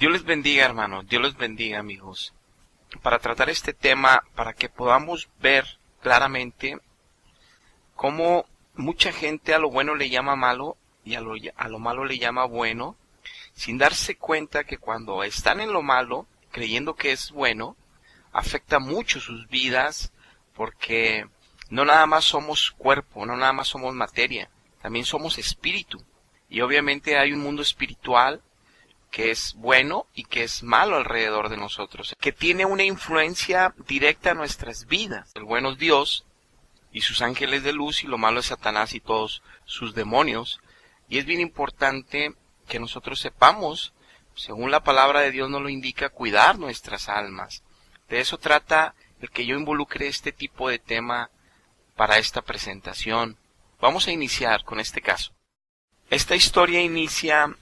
Dios les bendiga, hermanos. Dios les bendiga, amigos. Para tratar este tema, para que podamos ver claramente cómo mucha gente a lo bueno le llama malo y a lo malo le llama bueno, sin darse cuenta que cuando están en lo malo, creyendo que es bueno, afecta mucho sus vidas, porque no nada más somos cuerpo, no nada más somos materia, también somos espíritu. Y obviamente hay un mundo espiritual que es bueno y que es malo alrededor de nosotros, que tiene una influencia directa en nuestras vidas. El bueno es Dios y sus ángeles de luz, y lo malo es Satanás y todos sus demonios. Y es bien importante que nosotros sepamos, según la palabra de Dios nos lo indica, cuidar nuestras almas. De eso trata el que yo involucre este tipo de tema para esta presentación. Vamos a iniciar con este caso. Esta historia inicia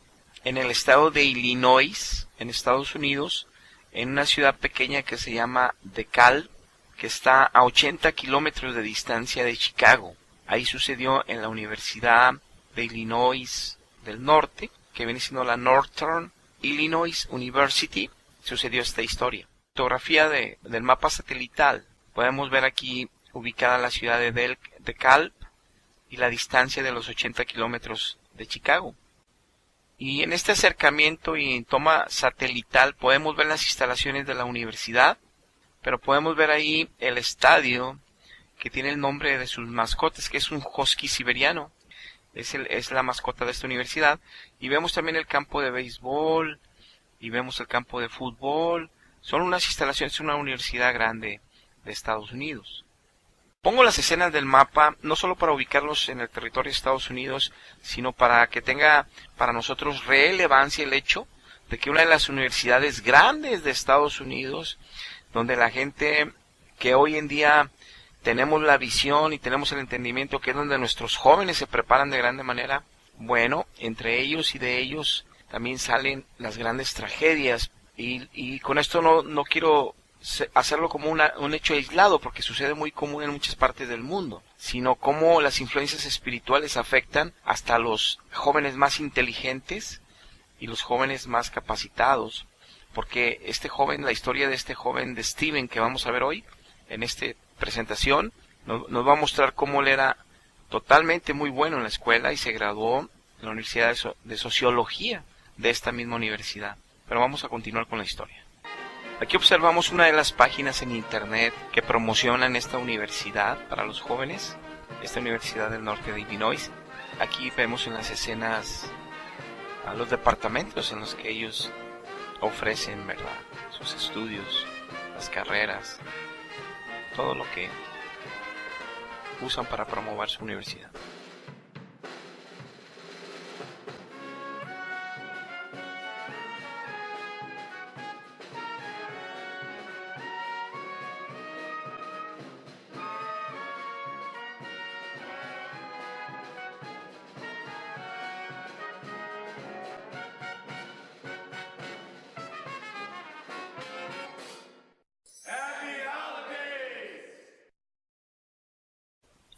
en el estado de Illinois, en Estados Unidos, en una ciudad pequeña que se llama DeKalb, que está a 80 kilómetros de distancia de Chicago. Ahí sucedió en la Universidad de Illinois del Norte, que viene siendo la Northern Illinois University, sucedió esta historia. Fotografía del mapa satelital. Podemos ver aquí ubicada la ciudad de DeKalb y la distancia de los 80 kilómetros de Chicago. Y en este acercamiento y en toma satelital podemos ver las instalaciones de la universidad, pero podemos ver ahí el estadio que tiene el nombre de sus mascotas, que es un husky siberiano. Es la mascota de esta universidad. Y vemos también el campo de béisbol y vemos el campo de fútbol. Son unas instalaciones de una universidad grande de Estados Unidos. Pongo las escenas del mapa no solo para ubicarlos en el territorio de Estados Unidos, sino para que tenga para nosotros relevancia el hecho de que una de las universidades grandes de Estados Unidos, donde la gente que hoy en día tenemos la visión y tenemos el entendimiento, que es donde nuestros jóvenes se preparan de grande manera, bueno, entre ellos y de ellos también salen las grandes tragedias. Y con esto no quiero hacerlo como un hecho aislado, porque sucede muy común en muchas partes del mundo, sino cómo las influencias espirituales afectan hasta los jóvenes más inteligentes y los jóvenes más capacitados, porque la historia de este joven de Steven que vamos a ver hoy en esta presentación, nos va a mostrar cómo él era totalmente muy bueno en la escuela y se graduó en la Universidad de Sociología de esta misma universidad. Pero vamos a continuar con la historia. Aquí observamos una de las páginas en internet que promocionan esta universidad para los jóvenes, esta Universidad del Norte de Illinois. Aquí vemos en las escenas a los departamentos en los que ellos ofrecen, ¿verdad?, sus estudios, las carreras, todo lo que usan para promover su universidad.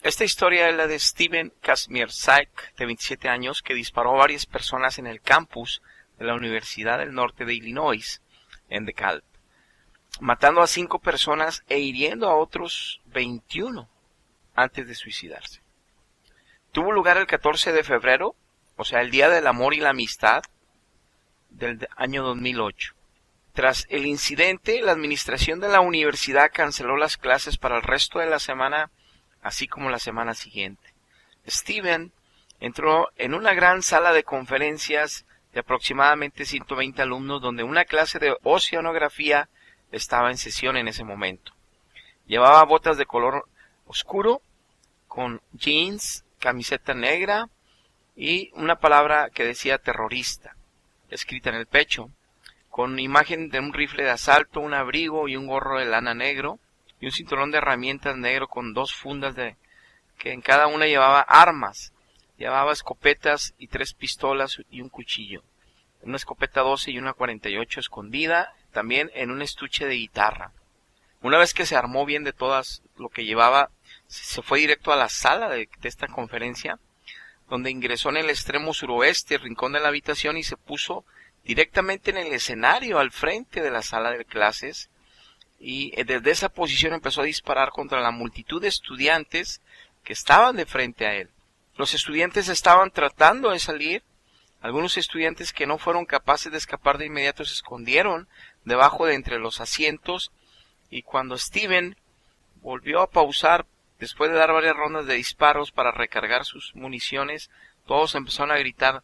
Esta historia es la de Steven Kazmierczak, de 27 años, que disparó a varias personas en el campus de la Universidad del Norte de Illinois, en DeKalb, matando a 5 personas e hiriendo a otros 21 antes de suicidarse. Tuvo lugar el 14 de febrero, o sea, el Día del Amor y la Amistad del año 2008. Tras el incidente, la administración de la universidad canceló las clases para el resto de la semana, así como la semana siguiente. Steven entró en una gran sala de conferencias de aproximadamente 120 alumnos, donde una clase de oceanografía estaba en sesión en ese momento. Llevaba botas de color oscuro, con jeans, camiseta negra y una palabra que decía terrorista, escrita en el pecho, con imagen de un rifle de asalto, un abrigo y un gorro de lana negro, y un cinturón de herramientas negro con 2 fundas que en cada una llevaba armas. Llevaba escopetas y 3 pistolas y un cuchillo. Una escopeta 12 y una 48 escondida, también en un estuche de guitarra. Una vez que se armó bien de todas lo que llevaba, se fue directo a la sala de esta conferencia, donde ingresó en el extremo suroeste, rincón de la habitación, y se puso directamente en el escenario al frente de la sala de clases, y desde esa posición empezó a disparar contra la multitud de estudiantes que estaban de frente a él. Los estudiantes estaban tratando de salir. Algunos estudiantes que no fueron capaces de escapar de inmediato se escondieron debajo de entre los asientos, y cuando Steven volvió a pausar después de dar varias rondas de disparos para recargar sus municiones, todos empezaron a gritar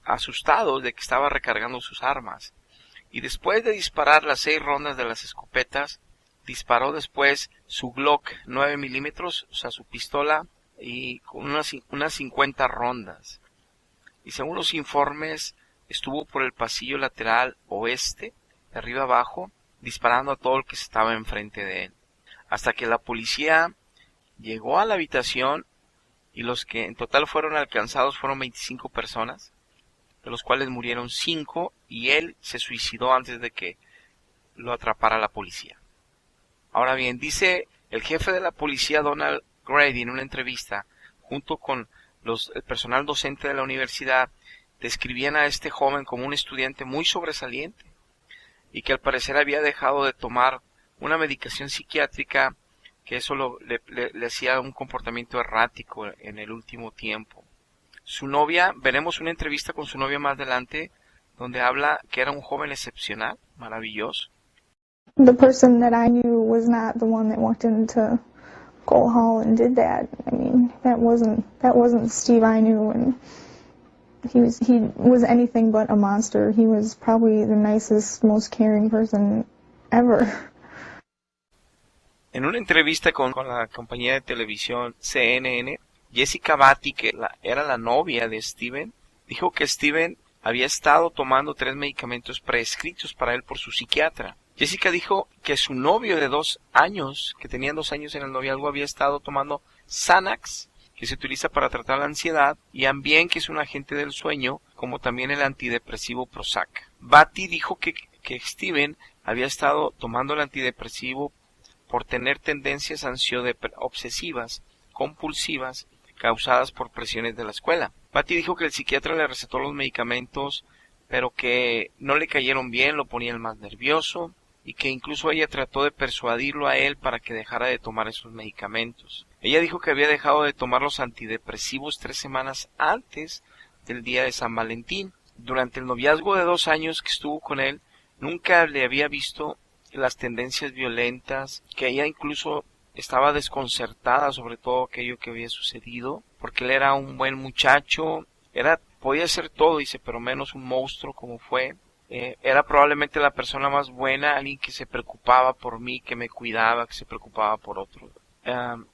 asustados de que estaba recargando sus armas. Y después de disparar las 6 rondas de las escopetas, disparó después su Glock 9 milímetros, o sea, su pistola, y con unas 50 rondas. Y según los informes, estuvo por el pasillo lateral oeste, de arriba abajo, disparando a todo el que estaba enfrente de él, hasta que la policía llegó a la habitación, y los que en total fueron alcanzados fueron 25 personas, de los cuales murieron 5, y él se suicidó antes de que lo atrapara la policía. Ahora bien, dice el jefe de la policía, Donald Grady, en una entrevista, junto con el personal docente de la universidad, describían a este joven como un estudiante muy sobresaliente, y que al parecer había dejado de tomar una medicación psiquiátrica, que eso le hacía un comportamiento errático en el último tiempo. Su novia, veremos una entrevista con su novia más adelante, donde habla que era un joven excepcional, maravilloso. The person that I knew was not the one that walked into Cole Hall and did that. I mean, that wasn't Steve I knew, and he was anything but a monster. He was probably the nicest, most caring person ever. En una entrevista con la compañía de televisión CNN, Jessica Batty, que era la novia de Steven, dijo que Steven había estado tomando 3 medicamentos prescritos para él por su psiquiatra. Jessica dijo que su novio de 2 años, que tenían 2 años en el noviazgo, había estado tomando Xanax, que se utiliza para tratar la ansiedad, y Ambien, que es un agente del sueño, como también el antidepresivo Prozac. Batty dijo que Steven había estado tomando el antidepresivo por tener tendencias obsesivas, compulsivas, causadas por presiones de la escuela. Batty dijo que el psiquiatra le recetó los medicamentos, pero que no le cayeron bien, lo ponían más nervioso, y que incluso ella trató de persuadirlo a él para que dejara de tomar esos medicamentos. Ella dijo que había dejado de tomar los antidepresivos 3 semanas antes del día de San Valentín. Durante el noviazgo de 2 años que estuvo con él, nunca le había visto las tendencias violentas, que ella incluso estaba desconcertada sobre todo aquello que había sucedido, porque él era un buen muchacho, podía ser todo, dice, pero menos un monstruo como fue. Era probablemente la persona más buena, alguien que se preocupaba por mí, que me cuidaba, que se preocupaba por otros.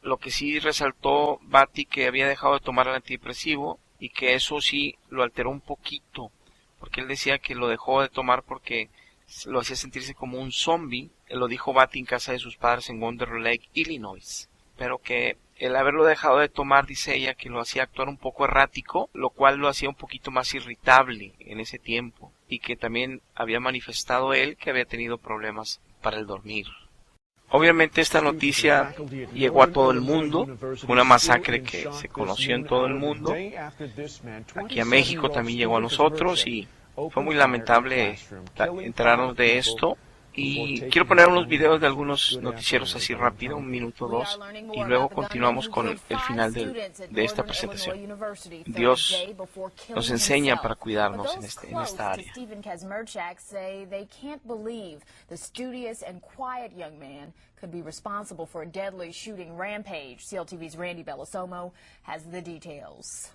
Lo que sí resaltó Batty, que había dejado de tomar el antidepresivo, y que eso sí lo alteró un poquito, porque él decía que lo dejó de tomar porque lo hacía sentirse como un zombie. Lo dijo Batty en casa de sus padres en Wonder Lake, Illinois, pero que el haberlo dejado de tomar, dice ella, que lo hacía actuar un poco errático, lo cual lo hacía un poquito más irritable en ese tiempo, y que también había manifestado él que había tenido problemas para el dormir. Obviamente esta noticia llegó a todo el mundo, una masacre que se conoció en todo el mundo. Aquí a México también llegó a nosotros, y fue muy lamentable enterarnos de esto. Y quiero poner unos videos de algunos noticieros así rápido, 1 minuto o 2, y luego continuamos con el final de esta presentación. Dios nos enseña para cuidarnos en esta área. Could be responsible for a deadly shooting rampage. CLTV's Randy Bellosomo has the details.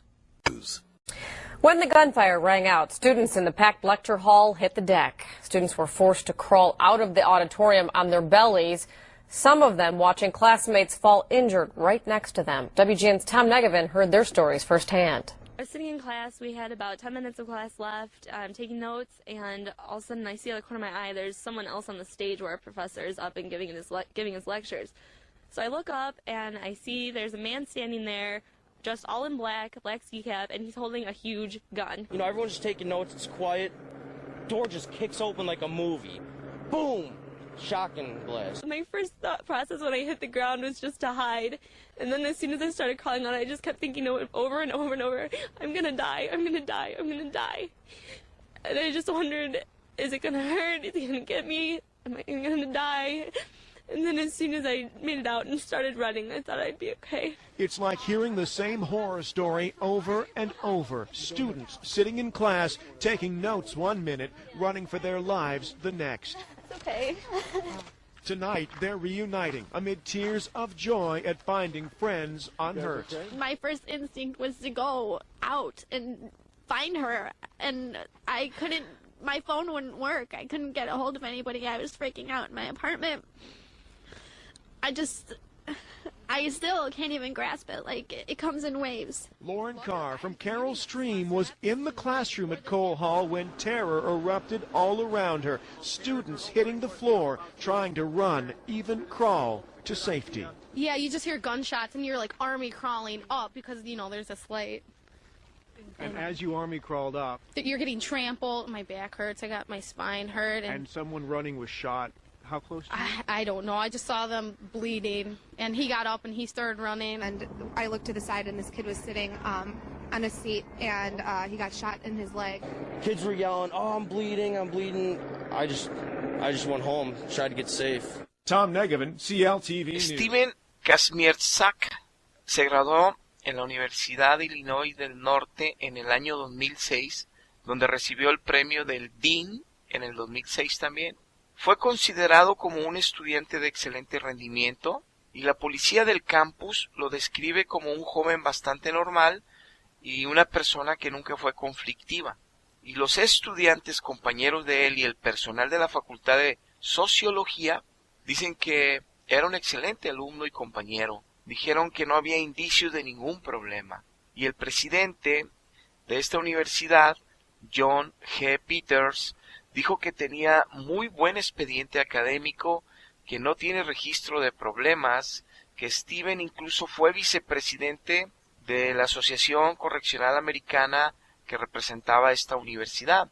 When the gunfire rang out, students in the packed lecture hall hit the deck. Students were forced to crawl out of the auditorium on their bellies, some of them watching classmates fall injured right next to them. WGN's Tom Negevin heard their stories firsthand. I was sitting in class. We had about 10 minutes of class left. I'm taking notes, and all of a sudden I see out of the corner of my eye there's someone else on the stage where our professor is up and giving his lectures. So I look up, and I see there's a man standing there, dressed all in black ski cap, and he's holding a huge gun. You know, everyone's just taking notes. It's quiet. Door just kicks open like a movie. Boom! Shocking blast. My first thought process when I hit the ground was just to hide. And then as soon as I started crawling out, I just kept thinking over and over and over, I'm gonna die, I'm gonna die, I'm gonna die. And I just wondered, is it going to hurt? Is he going to get me? Am I going to die? And then as soon as I made it out and started running, I thought I'd be okay. It's like hearing the same horror story over and over. Students sitting in class, taking notes one minute, running for their lives the next. It's okay. Tonight, they're reuniting amid tears of joy at finding friends unhurt. My first instinct was to go out and find her, and I couldn't, my phone wouldn't work. I couldn't get a hold of anybody. I was freaking out in my apartment. I still can't even grasp it. Like, it comes in waves. Lauren Carr from Carroll Stream was in the classroom at Cole Hall when terror erupted all around her. Students hitting the floor, trying to run, even crawl to safety. Yeah, you just hear gunshots and you're like army crawling up because, you know, there's this light. And as you army crawled up, You're getting trampled. My back hurts. I got my spine hurt. and someone running was shot, how close to you? I don't know. I just saw them bleeding, and he got up and he started running. And I looked to the side, and this kid was sitting on a seat, and he got shot in his leg. Kids were yelling, "Oh, I'm bleeding, I'm bleeding." I just went home, tried to get safe. Tom Negevin, CLTV News. Steven Kazmierczak se graduó en la Universidad de Illinois del Norte en el año 2006, donde recibió el premio del Dean en el 2006 también. Fue considerado como un estudiante de excelente rendimiento y la policía del campus lo describe como un joven bastante normal y una persona que nunca fue conflictiva. Y los estudiantes, compañeros de él y el personal de la Facultad de Sociología dicen que era un excelente alumno y compañero. Dijeron que no había indicios de ningún problema. Y el presidente de esta universidad, John G. Peters, dijo que tenía muy buen expediente académico, que no tiene registro de problemas, que Steven incluso fue vicepresidente de la Asociación Correccional Americana que representaba esta universidad,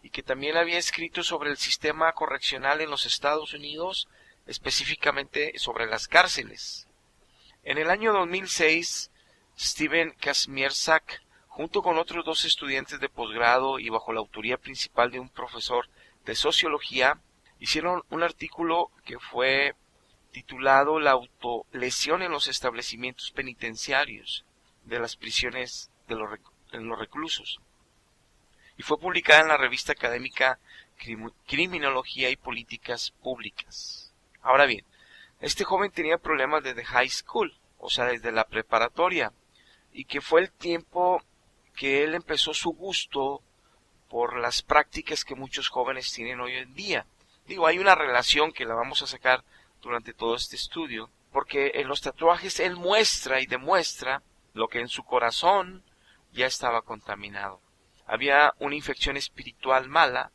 y que también había escrito sobre el sistema correccional en los Estados Unidos, específicamente sobre las cárceles. En el año 2006, Steven Kazmierczak, junto con otros 2 estudiantes de posgrado y bajo la autoría principal de un profesor de sociología, hicieron un artículo que fue titulado La autolesión en los establecimientos penitenciarios de las prisiones de los reclusos, y fue publicada en la revista académica Criminología y Políticas Públicas. Ahora bien, este joven tenía problemas desde high school, o sea, desde la preparatoria, y que fue el tiempo que él empezó su gusto por las prácticas que muchos jóvenes tienen hoy en día. Digo, hay una relación que la vamos a sacar durante todo este estudio, porque en los tatuajes él muestra y demuestra lo que en su corazón ya estaba contaminado. Había una infección espiritual mala,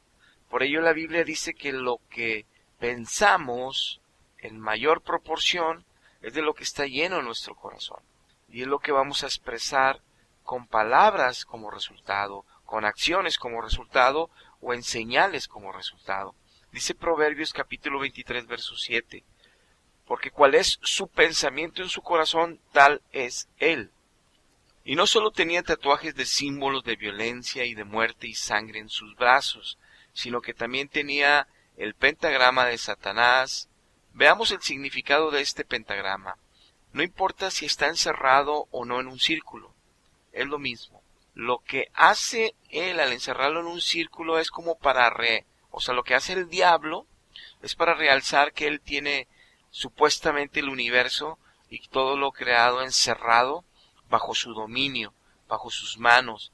por ello la Biblia dice que lo que pensamos en mayor proporción es de lo que está lleno en nuestro corazón, y es lo que vamos a expresar con palabras como resultado, con acciones como resultado o en señales como resultado. Dice Proverbios capítulo 23, verso 7, porque cuál es su pensamiento en su corazón, tal es él. Y no solo tenía tatuajes de símbolos de violencia y de muerte y sangre en sus brazos, sino que también tenía el pentagrama de Satanás. Veamos el significado de este pentagrama. No importa si está encerrado o no en un círculo, es lo mismo. Lo que hace él al encerrarlo en un círculo es como para lo que hace el diablo es para realzar que él tiene supuestamente el universo y todo lo creado encerrado bajo su dominio, bajo sus manos.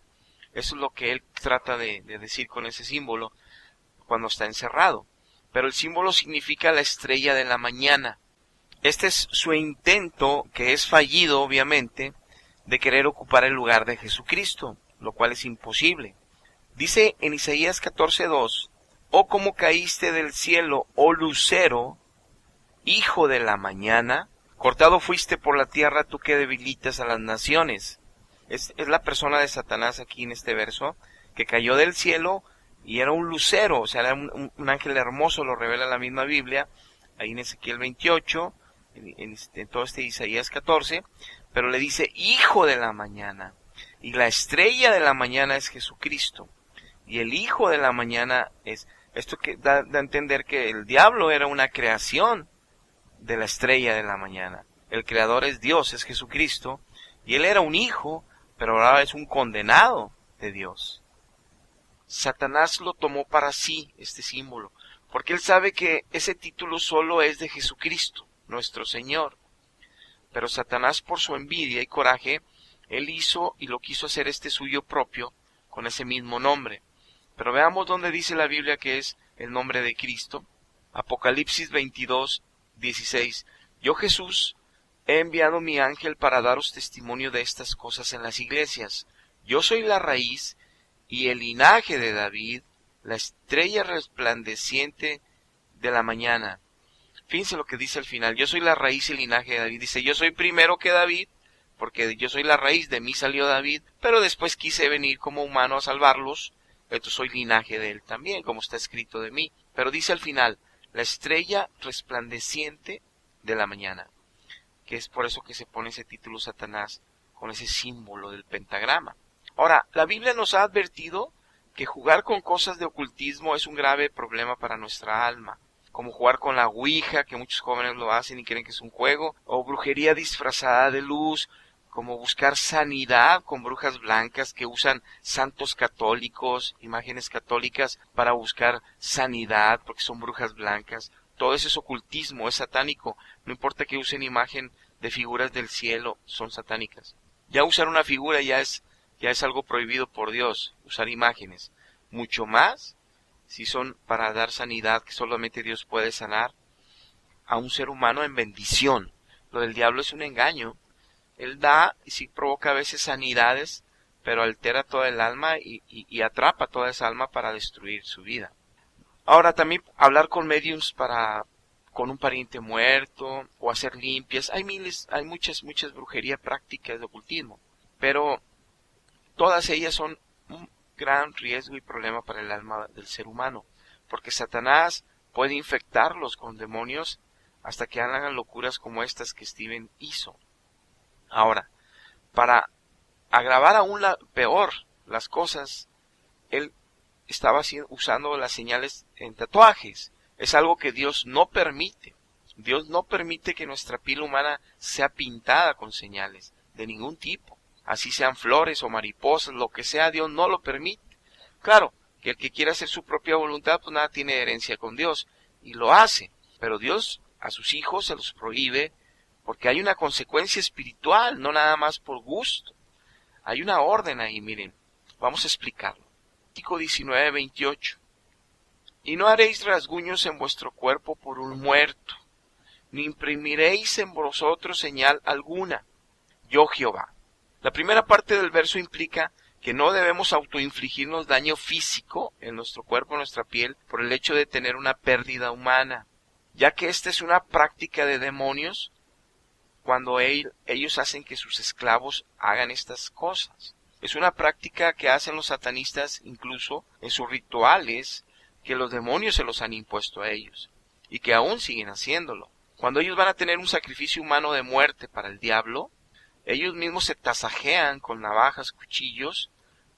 Eso es lo que él trata de decir con ese símbolo cuando está encerrado. Pero el símbolo significa la estrella de la mañana. Este es su intento, que es fallido obviamente, de querer ocupar el lugar de Jesucristo, lo cual es imposible. Dice en Isaías 14:2, «Oh, cómo caíste del cielo, oh lucero, hijo de la mañana, cortado fuiste por la tierra tú que debilitas a las naciones». Es la persona de Satanás aquí en este verso, que cayó del cielo y era un lucero, o sea, era un ángel hermoso, lo revela la misma Biblia, ahí en Ezequiel 28, en todo este Isaías 14, pero le dice hijo de la mañana, y la estrella de la mañana es Jesucristo. y el hijo de la mañana es... Esto que da a entender que el diablo era una creación de la estrella de la mañana. El creador es Dios, es Jesucristo, y él era un hijo, pero ahora es un condenado de Dios. Satanás lo tomó para sí, este símbolo, porque él sabe que ese título solo es de Jesucristo, nuestro Señor. Pero Satanás, por su envidia y coraje, él hizo y lo quiso hacer este suyo propio, con ese mismo nombre. Pero veamos dónde dice la Biblia que es el nombre de Cristo. Apocalipsis 22, 16. Yo, Jesús, he enviado mi ángel para daros testimonio de estas cosas en las iglesias. Yo soy la raíz y el linaje de David, la estrella resplandeciente de la mañana. Fíjense lo que dice al final. Yo soy la raíz y el linaje de David. Dice, yo soy primero que David, porque yo soy la raíz, de mí salió David, pero después quise venir como humano a salvarlos. Entonces soy linaje de él también, como está escrito de mí. Pero dice al final, la estrella resplandeciente de la mañana, que es por eso que se pone ese título Satanás, con ese símbolo del pentagrama. Ahora, la Biblia nos ha advertido que jugar con cosas de ocultismo es un grave problema para nuestra alma, como jugar con la ouija, que muchos jóvenes lo hacen y creen que es un juego, o brujería disfrazada de luz, como buscar sanidad con brujas blancas que usan santos católicos, imágenes católicas para buscar sanidad porque son brujas blancas. Todo eso es ocultismo, es satánico. No importa que usen imagen de figuras del cielo, son satánicas. Ya usar una figura ya es algo prohibido por Dios, usar imágenes. Mucho más si son para dar sanidad, que solamente Dios puede sanar a un ser humano en bendición. Lo del diablo es un engaño. Él da y sí provoca a veces sanidades, pero altera toda el alma y atrapa toda esa alma para destruir su vida. Ahora también hablar con mediums con un pariente muerto o hacer limpias. Hay muchas brujerías prácticas de ocultismo, pero todas ellas son un gran riesgo y problema para el alma del ser humano, porque Satanás puede infectarlos con demonios hasta que hagan locuras como estas que Stephen hizo. Ahora, para agravar aún peor las cosas, él estaba usando las señales en tatuajes. Es algo que Dios no permite. Dios no permite que nuestra piel humana sea pintada con señales de ningún tipo. Así sean flores o mariposas, lo que sea, Dios no lo permite. Claro, que el que quiera hacer su propia voluntad, pues nada tiene herencia con Dios, y lo hace. Pero Dios a sus hijos se los prohíbe, porque hay una consecuencia espiritual, no nada más por gusto. Hay una orden ahí, miren. Vamos a explicarlo. Levítico 19:28. Y no haréis rasguños en vuestro cuerpo por un muerto, ni imprimiréis en vosotros señal alguna. Yo Jehová. La primera parte del verso implica que no debemos autoinfligirnos daño físico en nuestro cuerpo, en nuestra piel, por el hecho de tener una pérdida humana, ya que esta es una práctica de demonios cuando ellos hacen que sus esclavos hagan estas cosas. Es una práctica que hacen los satanistas incluso en sus rituales, que los demonios se los han impuesto a ellos, y que aún siguen haciéndolo. Cuando ellos van a tener un sacrificio humano de muerte para el diablo, ellos mismos se tasajean con navajas, cuchillos,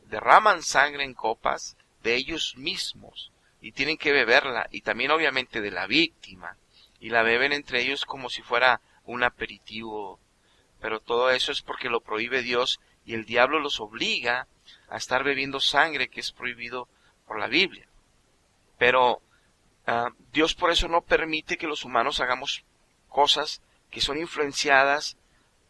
derraman sangre en copas de ellos mismos, y tienen que beberla, y también obviamente de la víctima, y la beben entre ellos como si fuera un aperitivo. Pero todo eso es porque lo prohíbe Dios, y el diablo los obliga a estar bebiendo sangre, que es prohibido por la Biblia. Pero Dios por eso no permite que los humanos hagamos cosas que son influenciadas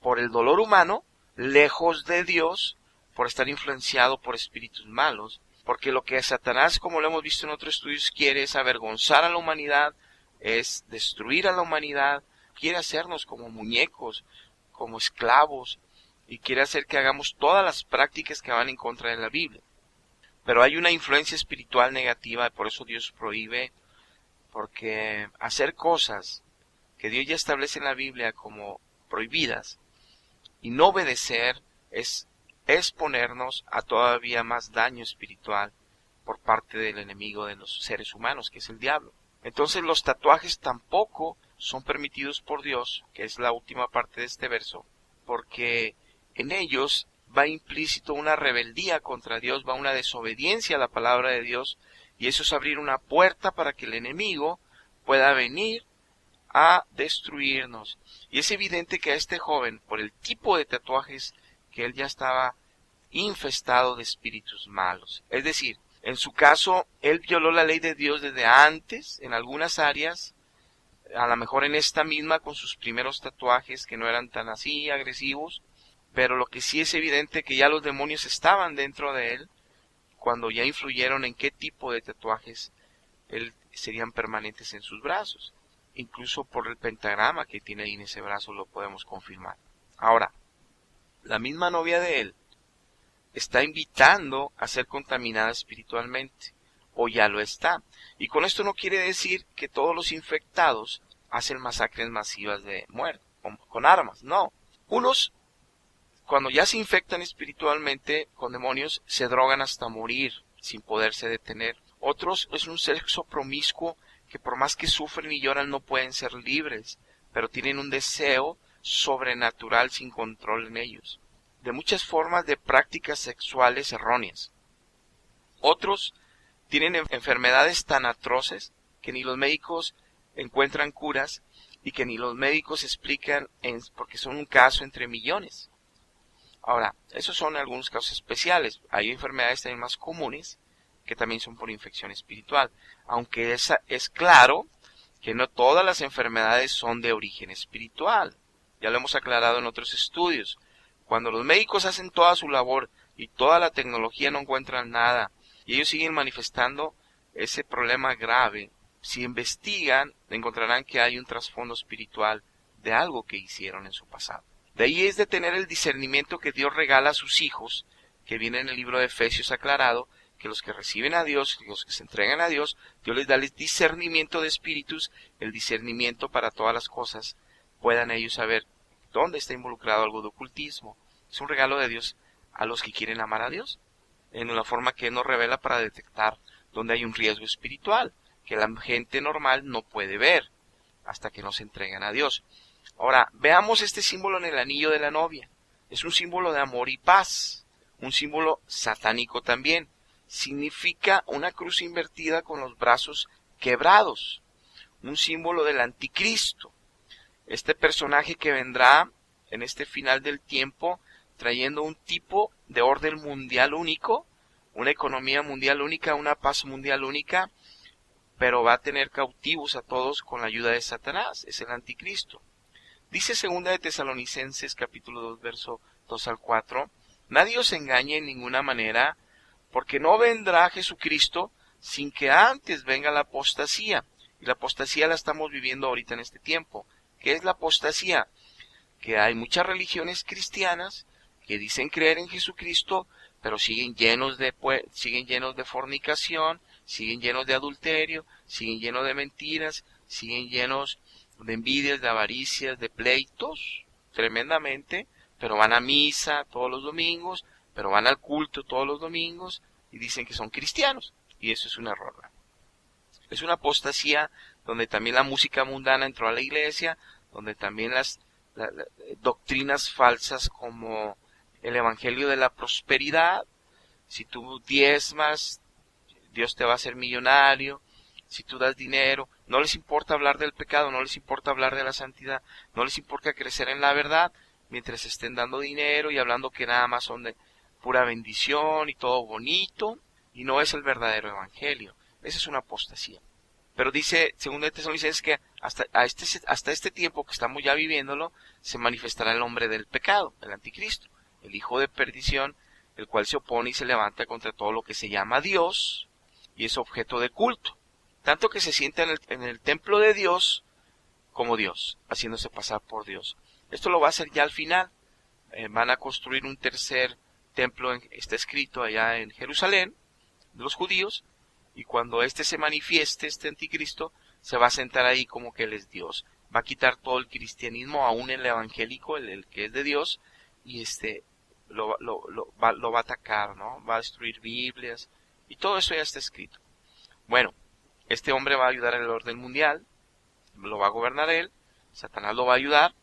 por el dolor humano, lejos de Dios, por estar influenciado por espíritus malos. Porque lo que Satanás, como lo hemos visto en otros estudios, quiere es avergonzar a la humanidad, es destruir a la humanidad, quiere hacernos como muñecos, como esclavos, y quiere hacer que hagamos todas las prácticas que van en contra de la Biblia. Pero hay una influencia espiritual negativa, por eso Dios prohíbe, porque hacer cosas que Dios ya establece en la Biblia como prohibidas y no obedecer es exponernos a todavía más daño espiritual por parte del enemigo de los seres humanos, que es el diablo. Entonces los tatuajes tampoco son permitidos por Dios, que es la última parte de este verso, porque en ellos va implícito una rebeldía contra Dios, va una desobediencia a la palabra de Dios, y eso es abrir una puerta para que el enemigo pueda venir a destruirnos. Y es evidente que a este joven, por el tipo de tatuajes, que él ya estaba infestado de espíritus malos. Es decir, en su caso, él violó la ley de Dios desde antes, en algunas áreas, a lo mejor en esta misma con sus primeros tatuajes que no eran tan así agresivos, pero lo que sí es evidente que ya los demonios estaban dentro de él cuando ya influyeron en qué tipo de tatuajes serían permanentes en sus brazos. Incluso por el pentagrama que tiene ahí en ese brazo lo podemos confirmar. Ahora, la misma novia de él está invitando a ser contaminada espiritualmente, o ya lo está. Y con esto no quiere decir que todos los infectados hacen masacres masivas de muerte, con armas, no. Unos, cuando ya se infectan espiritualmente con demonios, se drogan hasta morir, sin poderse detener. Otros es un sexo promiscuo que por más que sufren y lloran no pueden ser libres, pero tienen un deseo sobrenatural sin control en ellos, de muchas formas de prácticas sexuales erróneas. Otros tienen enfermedades tan atroces que ni los médicos encuentran curas y que ni los médicos explican porque son un caso entre millones. Ahora, esos son algunos casos especiales. Hay enfermedades también más comunes que también son por infección espiritual, aunque es claro que no todas las enfermedades son de origen espiritual. Ya lo hemos aclarado en otros estudios. Cuando los médicos hacen toda su labor y toda la tecnología no encuentran nada, y ellos siguen manifestando ese problema grave, si investigan, encontrarán que hay un trasfondo espiritual de algo que hicieron en su pasado. De ahí es de tener el discernimiento que Dios regala a sus hijos, que viene en el libro de Efesios aclarado, que los que reciben a Dios, los que se entregan a Dios, Dios les da el discernimiento de espíritus, el discernimiento para todas las cosas, puedan ellos saber dónde está involucrado algo de ocultismo. Es un regalo de Dios a los que quieren amar a Dios, en una forma que Él nos revela para detectar dónde hay un riesgo espiritual, que la gente normal no puede ver, hasta que no se entregan a Dios. Ahora, veamos este símbolo en el anillo de la novia. Es un símbolo de amor y paz, un símbolo satánico también. Significa una cruz invertida con los brazos quebrados, un símbolo del anticristo. Este personaje que vendrá en este final del tiempo trayendo un tipo de orden mundial único, una economía mundial única, una paz mundial única, pero va a tener cautivos a todos con la ayuda de Satanás, es el anticristo. Dice 2 de Tesalonicenses capítulo 2 verso 2 al 4, nadie os engañe en ninguna manera, porque no vendrá Jesucristo sin que antes venga la apostasía. Y la apostasía la estamos viviendo ahorita en este tiempo. ¿Qué es la apostasía? Que hay muchas religiones cristianas que dicen creer en Jesucristo, pero siguen llenos de fornicación, siguen llenos de adulterio, siguen llenos de mentiras, siguen llenos de envidias, de avaricias, de pleitos, tremendamente, pero van a misa todos los domingos, pero van al culto todos los domingos y dicen que son cristianos, y eso es un error. Es una apostasía donde también la música mundana entró a la iglesia, donde también las doctrinas falsas como el evangelio de la prosperidad, si tú diezmas, Dios te va a hacer millonario, si tú das dinero, no les importa hablar del pecado, no les importa hablar de la santidad, no les importa crecer en la verdad, mientras estén dando dinero y hablando que nada más son de pura bendición y todo bonito, y no es el verdadero evangelio. Esa es una apostasía. Pero dice 2 de Tesalonicenses que hasta este tiempo que estamos ya viviéndolo, se manifestará el hombre del pecado, el anticristo, el hijo de perdición, el cual se opone y se levanta contra todo lo que se llama Dios y es objeto de culto, tanto que se sienta en el templo de Dios como Dios, haciéndose pasar por Dios. Esto lo va a hacer ya al final. Van a construir un tercer templo, está escrito allá en Jerusalén, de los judíos, y cuando este se manifieste, este anticristo, se va a sentar ahí como que él es Dios. Va a quitar todo el cristianismo, aún el evangélico, el que es de Dios, y lo va a atacar, ¿no? Va a destruir Biblias, y todo eso ya está escrito. Bueno, este hombre va a ayudar al orden mundial, lo va a gobernar él, Satanás lo va a ayudar,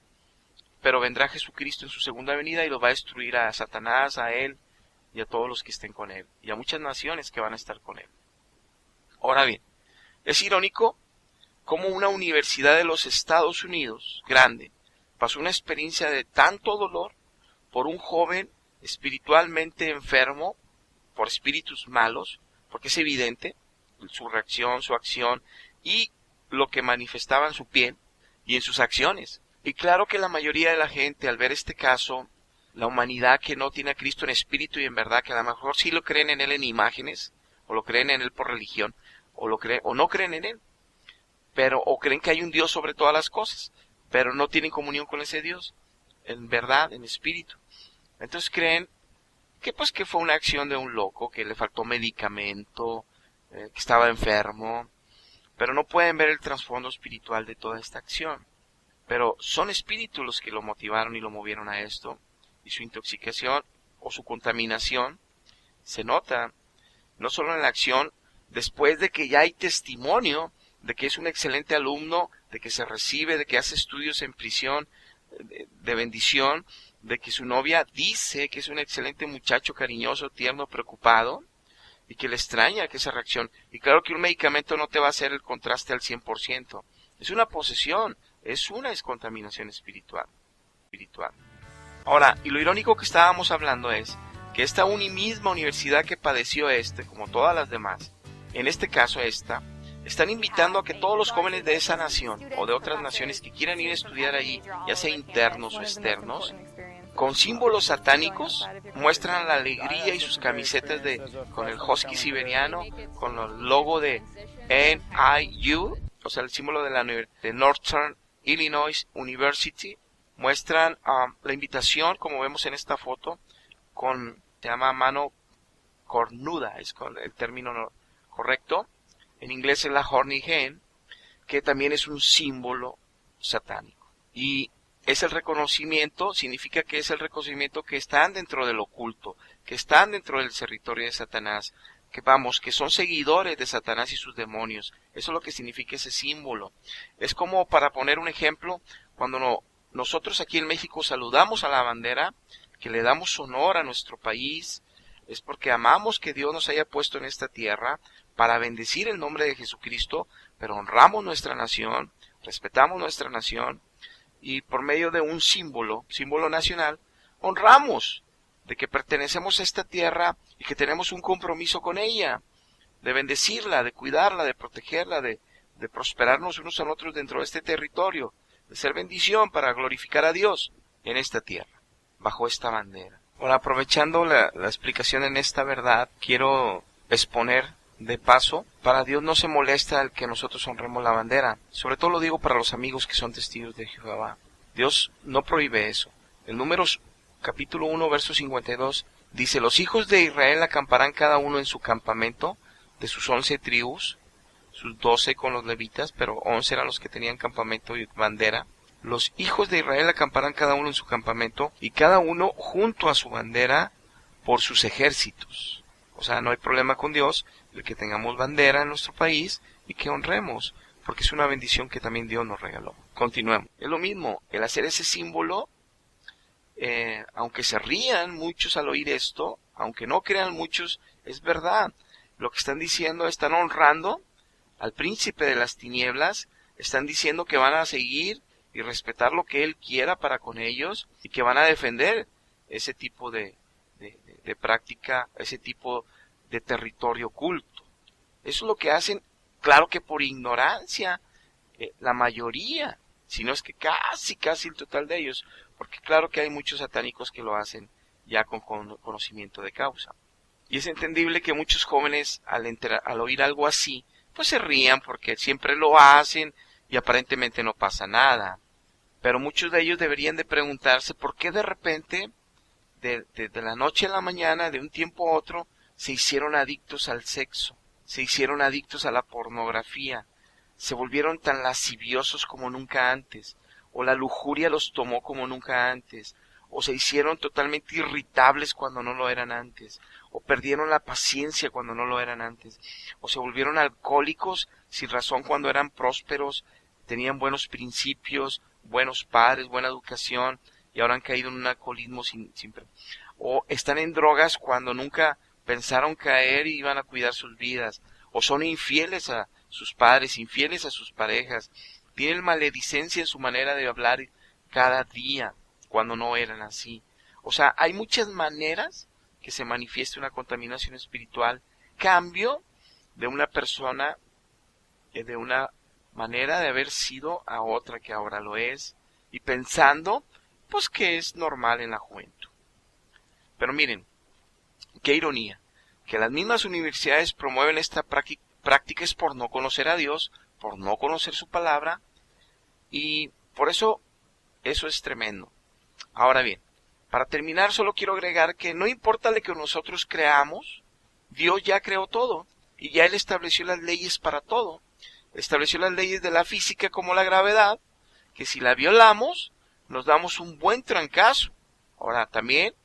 pero vendrá Jesucristo en su segunda venida y los va a destruir a Satanás, a él y a todos los que estén con él, y a muchas naciones que van a estar con él. Ahora bien, es irónico cómo una universidad de los Estados Unidos, grande, pasó una experiencia de tanto dolor por un joven espiritualmente enfermo, por espíritus malos, porque es evidente su reacción, su acción y lo que manifestaba en su piel y en sus acciones. Y claro que la mayoría de la gente, al ver este caso, la humanidad que no tiene a Cristo en espíritu y en verdad, que a lo mejor sí lo creen en Él en imágenes, o lo creen en Él por religión, o no creen en Él, pero o creen que hay un Dios sobre todas las cosas, pero no tienen comunión con ese Dios, en verdad, en espíritu. Entonces creen que fue una acción de un loco, que le faltó medicamento, que estaba enfermo, pero no pueden ver el trasfondo espiritual de toda esta acción. Pero son espíritus los que lo motivaron y lo movieron a esto, y su intoxicación o su contaminación se nota no solo en la acción, después de que ya hay testimonio de que es un excelente alumno, de que se recibe, de que hace estudios en prisión, de bendición, de que su novia dice que es un excelente muchacho cariñoso, tierno, preocupado, y que le extraña que esa reacción. Y claro que un medicamento no te va a hacer el contraste al 100%. Es una posesión, es una descontaminación espiritual. Ahora, y lo irónico que estábamos hablando es que esta misma universidad que padeció como todas las demás, en este caso están invitando a que todos los jóvenes de esa nación o de otras naciones que quieran ir a estudiar ahí, ya sea internos o externos, con símbolos satánicos, muestran la alegría y sus camisetas con el husky siberiano, con el logo de NIU, o sea, el símbolo de Northern Illinois University. Muestran la invitación, como vemos en esta foto, se llama mano cornuda, es con el término correcto. En inglés es la horny hen, que también es un símbolo satánico. Y es el reconocimiento, significa que es el reconocimiento que están dentro del oculto, que están dentro del territorio de Satanás, que son seguidores de Satanás y sus demonios. Eso es lo que significa ese símbolo. Es como, para poner un ejemplo, cuando nosotros aquí en México saludamos a la bandera, que le damos honor a nuestro país, es porque amamos que Dios nos haya puesto en esta tierra para bendecir el nombre de Jesucristo, pero honramos nuestra nación, respetamos nuestra nación, y por medio de un símbolo nacional, honramos de que pertenecemos a esta tierra y que tenemos un compromiso con ella, de bendecirla, de cuidarla, de protegerla, de prosperarnos unos a otros dentro de este territorio, de ser bendición para glorificar a Dios en esta tierra, bajo esta bandera. Ahora, aprovechando la explicación en esta verdad, quiero exponer de paso, para Dios no se molesta el que nosotros honremos la bandera. Sobre todo lo digo para los amigos que son testigos de Jehová. Dios no prohíbe eso. En Números capítulo 1, verso 52, dice: los hijos de Israel acamparán cada uno en su campamento de sus 11 tribus, sus 12 con los levitas, pero 11 eran los que tenían campamento y bandera. Los hijos de Israel acamparán cada uno en su campamento, y cada uno junto a su bandera por sus ejércitos. O sea, no hay problema con Dios el que tengamos bandera en nuestro país y que honremos, porque es una bendición que también Dios nos regaló. Continuemos. Es lo mismo, el hacer ese símbolo, aunque se rían muchos al oír esto, aunque no crean muchos, es verdad. Lo que están diciendo, están honrando al príncipe de las tinieblas, están diciendo que van a seguir y respetar lo que él quiera para con ellos y que van a defender ese tipo de práctica, ese tipo de territorio oculto. Eso es lo que hacen, claro que por ignorancia, la mayoría, si no es que casi el total de ellos, porque claro que hay muchos satánicos que lo hacen ya con conocimiento de causa. Y es entendible que muchos jóvenes al oír algo así, pues se rían porque siempre lo hacen y aparentemente no pasa nada. Pero muchos de ellos deberían de preguntarse por qué de repente, de la noche a la mañana, de un tiempo a otro, se hicieron adictos al sexo, se hicieron adictos a la pornografía, se volvieron tan lasciviosos como nunca antes, o la lujuria los tomó como nunca antes, o se hicieron totalmente irritables cuando no lo eran antes, o perdieron la paciencia cuando no lo eran antes, o se volvieron alcohólicos sin razón cuando eran prósperos, tenían buenos principios, buenos padres, buena educación, y ahora han caído en un alcoholismo o están en drogas cuando nunca pensaron caer y iban a cuidar sus vidas, o son infieles a sus padres, infieles a sus parejas, tienen maledicencia en su manera de hablar cada día cuando no eran así. O sea, hay muchas maneras que se manifieste una contaminación espiritual, cambio de una persona de una manera de haber sido a otra que ahora lo es, y pensando pues que es normal en la juventud. Pero miren, qué ironía, que las mismas universidades promueven esta prácticas por no conocer a Dios, por no conocer su palabra, y por eso es tremendo. Ahora bien, para terminar solo quiero agregar que no importa lo que nosotros creamos, Dios ya creó todo, y ya Él estableció las leyes para todo. Estableció las leyes de la física como la gravedad, que si la violamos, nos damos un buen trancazo. Ahora también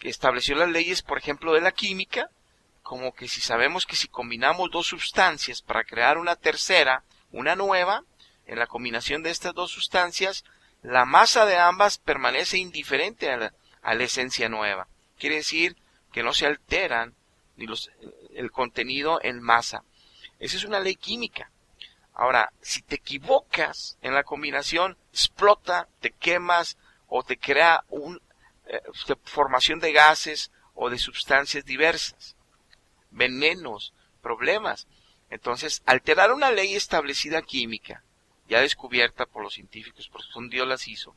estableció las leyes, por ejemplo, de la química, como que si sabemos que si combinamos dos sustancias para crear una tercera, una nueva, en la combinación de estas dos sustancias, la masa de ambas permanece indiferente a la esencia nueva. Quiere decir que no se alteran ni el contenido en masa. Esa es una ley química. Ahora, si te equivocas en la combinación, explota, te quemas o te crea una formación de gases o de sustancias diversas, venenos, problemas. Entonces, alterar una ley establecida química, ya descubierta por los científicos, porque son Dios las hizo,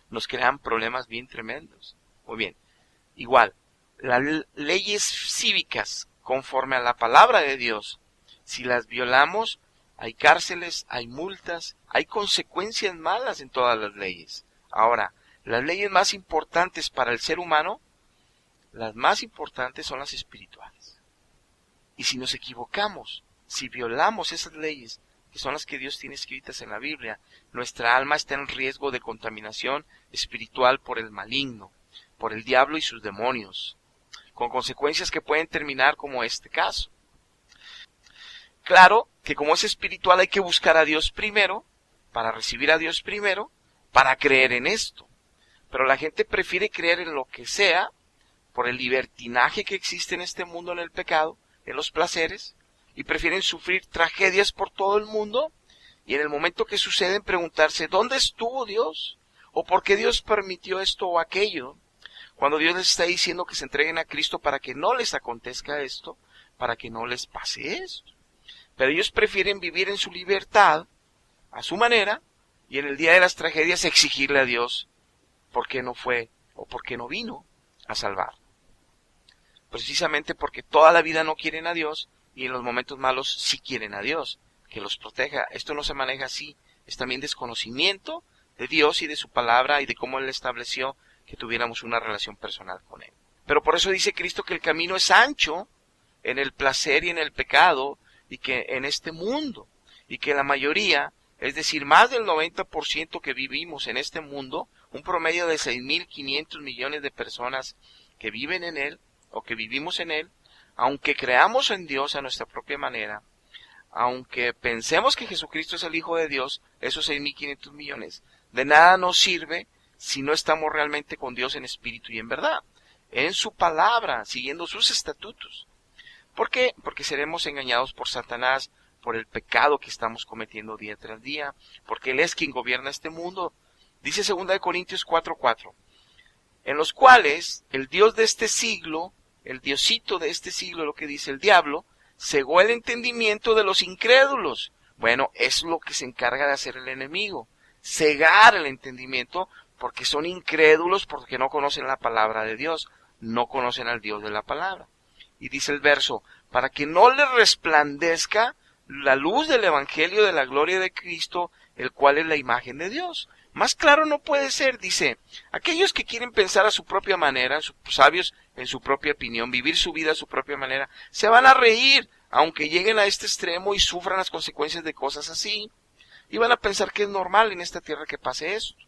nos crean problemas bien tremendos. Muy bien, igual, las leyes cívicas, conforme a la palabra de Dios, si las violamos, hay cárceles, hay multas, hay consecuencias malas en todas las leyes. Ahora, las leyes más importantes para el ser humano, las más importantes son las espirituales. Y si nos equivocamos, si violamos esas leyes, que son las que Dios tiene escritas en la Biblia, nuestra alma está en riesgo de contaminación espiritual por el maligno, por el diablo y sus demonios, con consecuencias que pueden terminar como este caso. Claro que como es espiritual hay que buscar a Dios primero, para recibir a Dios primero, para creer en esto. Pero la gente prefiere creer en lo que sea, por el libertinaje que existe en este mundo en el pecado, en los placeres, y prefieren sufrir tragedias por todo el mundo, y en el momento que suceden preguntarse, ¿dónde estuvo Dios? ¿O por qué Dios permitió esto o aquello? Cuando Dios les está diciendo que se entreguen a Cristo para que no les acontezca esto, para que no les pase esto. Pero ellos prefieren vivir en su libertad, a su manera, y en el día de las tragedias exigirle a Dios por qué no fue o por qué no vino a salvar. Precisamente porque toda la vida no quieren a Dios y en los momentos malos sí quieren a Dios, que los proteja. Esto no se maneja así, es también desconocimiento de Dios y de su palabra y de cómo Él estableció que tuviéramos una relación personal con Él. Pero por eso dice Cristo que el camino es ancho en el placer y en el pecado, y que en este mundo, y que la mayoría, es decir, más del 90% que vivimos en este mundo, un promedio de 6.500 millones de personas que viven en él, o que vivimos en él, aunque creamos en Dios a nuestra propia manera, aunque pensemos que Jesucristo es el Hijo de Dios, esos 6.500 millones, de nada nos sirve si no estamos realmente con Dios en espíritu y en verdad, en su palabra, siguiendo sus estatutos. ¿Por qué? Porque seremos engañados por Satanás, por el pecado que estamos cometiendo día tras día, porque Él es quien gobierna este mundo. Dice 2 Corintios 4:4, en los cuales el Dios de este siglo, el Diosito de este siglo, lo que dice el diablo, cegó el entendimiento de los incrédulos. Bueno, es lo que se encarga de hacer el enemigo, cegar el entendimiento, porque son incrédulos, porque no conocen la palabra de Dios, no conocen al Dios de la palabra. Y dice el verso, para que no les resplandezca la luz del Evangelio de la gloria de Cristo, el cual es la imagen de Dios. Más claro no puede ser, dice, aquellos que quieren pensar a su propia manera, sabios en su propia opinión, vivir su vida a su propia manera, se van a reír, aunque lleguen a este extremo y sufran las consecuencias de cosas así, y van a pensar que es normal en esta tierra que pase esto,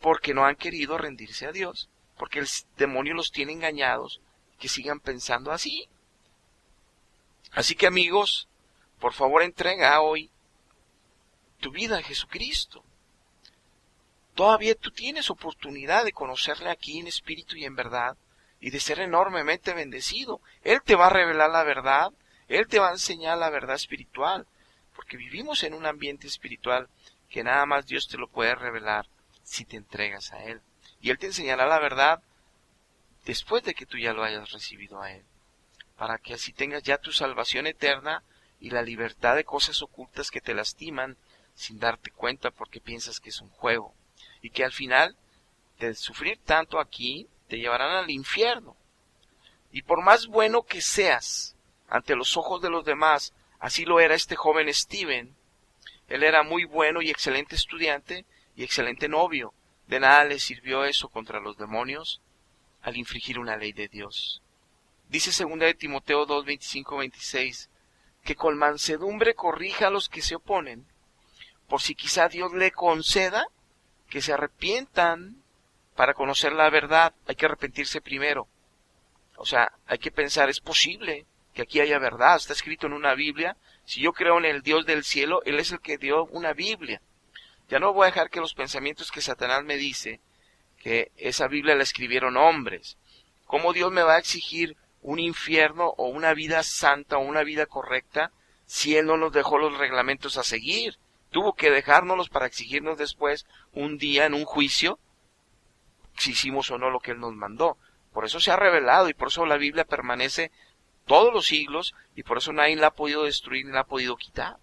porque no han querido rendirse a Dios, porque el demonio los tiene engañados, que sigan pensando así. Así que amigos, por favor entrega hoy tu vida a Jesucristo. todavía tú tienes oportunidad de conocerle aquí en espíritu y en verdad, y de ser enormemente bendecido. Él te va a revelar la verdad, Él te va a enseñar la verdad espiritual, porque vivimos en un ambiente espiritual que nada más Dios te lo puede revelar si te entregas a Él. Y Él te enseñará la verdad después de que tú ya lo hayas recibido a Él, para que así tengas ya tu salvación eterna y la libertad de cosas ocultas que te lastiman sin darte cuenta porque piensas que es un juego, y que al final de sufrir tanto aquí te llevarán al infierno. Y por más bueno que seas ante los ojos de los demás, así lo era este joven Stephen. Él era muy bueno y excelente estudiante y excelente novio. De nada le sirvió eso contra los demonios al infringir una ley de Dios. Dice 2 de Timoteo 2, 25-26, que con mansedumbre corrija a los que se oponen, por si quizá Dios le conceda que se arrepientan para conocer la verdad. Hay que arrepentirse primero. O sea, hay que pensar, es posible que aquí haya verdad, está escrito en una Biblia. Si yo creo en el Dios del cielo, Él es el que dio una Biblia. Ya no voy a dejar que los pensamientos que Satanás me dice, que esa Biblia la escribieron hombres. ¿Cómo Dios me va a exigir un infierno o una vida santa o una vida correcta si Él no nos dejó los reglamentos a seguir? Tuvo que dejárnoslos para exigirnos después un día en un juicio si hicimos o no lo que Él nos mandó. Por eso se ha revelado y por eso la Biblia permanece todos los siglos y por eso nadie la ha podido destruir ni la ha podido quitar.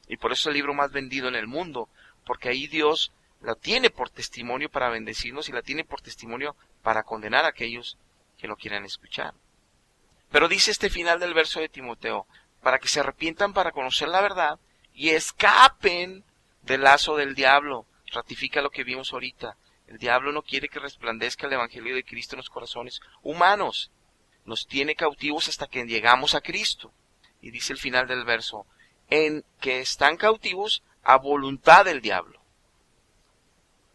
Y por eso es el libro más vendido en el mundo, porque ahí Dios la tiene por testimonio para bendecirnos y la tiene por testimonio para condenar a aquellos que no quieran escuchar. Pero dice este final del verso de Timoteo, para que se arrepientan para conocer la verdad y escapen del lazo del diablo. Ratifica lo que vimos ahorita. El diablo no quiere que resplandezca el Evangelio de Cristo en los corazones humanos. Nos tiene cautivos hasta que llegamos a Cristo. Y dice el final del verso, en que están cautivos a voluntad del diablo.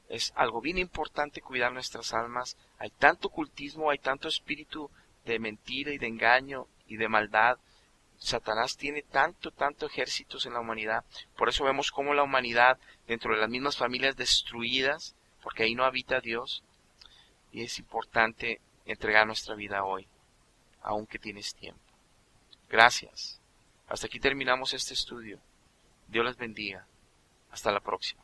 Es algo bien importante cuidar nuestras almas. Hay tanto ocultismo, hay tanto espíritu de mentira y de engaño y de maldad. Satanás tiene tanto ejércitos en la humanidad. Por eso vemos cómo la humanidad, dentro de las mismas familias destruidas, porque ahí no habita Dios, y es importante entregar nuestra vida hoy, aunque tienes tiempo. Gracias. Hasta aquí terminamos este estudio. Dios les bendiga. Hasta la próxima.